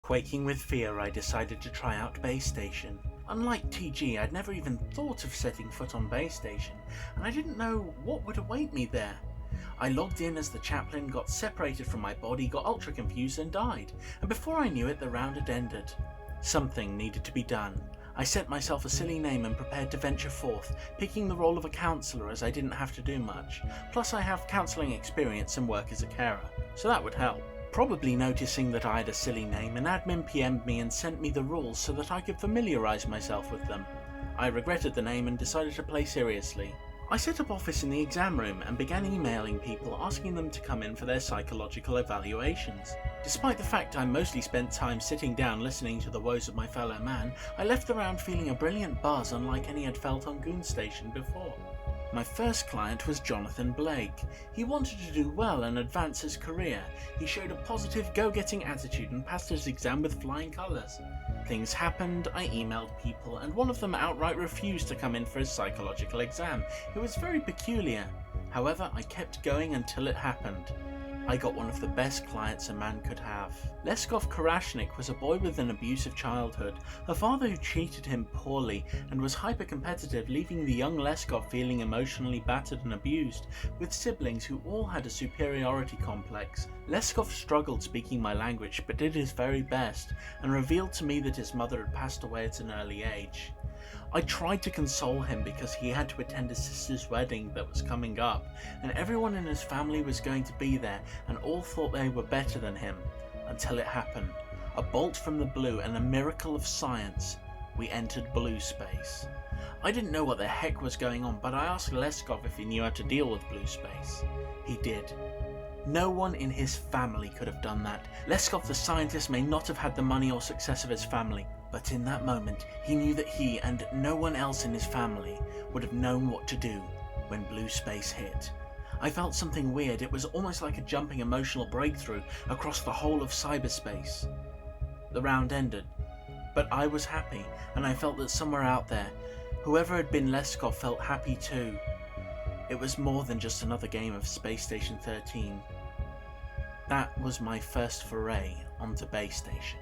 Quaking with fear, I decided to try out Baystation. Unlike TG, I'd never even thought of setting foot on Baystation, and I didn't know what would await me there. I logged in as the chaplain, got separated from my body, got ultra confused and died, and before I knew it the round had ended. Something needed to be done. I set myself a silly name and prepared to venture forth, picking the role of a counsellor as I didn't have to do much, plus I have counselling experience and work as a carer, so that would help. Probably noticing that I had a silly name, an admin PM'd me and sent me the rules so that I could familiarise myself with them. I regretted the name and decided to play seriously. I set up office in the exam room and began emailing people asking them to come in for their psychological evaluations. Despite the fact I mostly spent time sitting down listening to the woes of my fellow man, I left the round feeling a brilliant buzz unlike any I'd felt on Goon Station before. My first client was Jonathan Blake. He wanted to do well and advance his career. He showed a positive, go-getting attitude and passed his exam with flying colours. Things happened, I emailed people, and one of them outright refused to come in for his psychological exam. It was very peculiar. However, I kept going until it happened. I got one of the best clients a man could have. Leskov Karashnik was a boy with an abusive childhood, a father who treated him poorly and was hyper-competitive, leaving the young Leskov feeling emotionally battered and abused, with siblings who all had a superiority complex. Leskov struggled speaking my language but did his very best, and revealed to me that his mother had passed away at an early age. I tried to console him because he had to attend his sister's wedding that was coming up, and everyone in his family was going to be there and all thought they were better than him, until it happened. A bolt from the blue and a miracle of science. We entered blue space. I didn't know what the heck was going on, but I asked Leskov if he knew how to deal with blue space. He did. No one in his family could have done that. Leskov the scientist may not have had the money or success of his family, but in that moment he knew that he and no one else in his family would have known what to do when blue space hit. I felt something weird. It was almost like a jumping emotional breakthrough across the whole of cyberspace. The round ended, but I was happy, and I felt that somewhere out there, whoever had been Leskov felt happy too. It was more than just another game of Baystation 13. That was my first foray onto Baystation.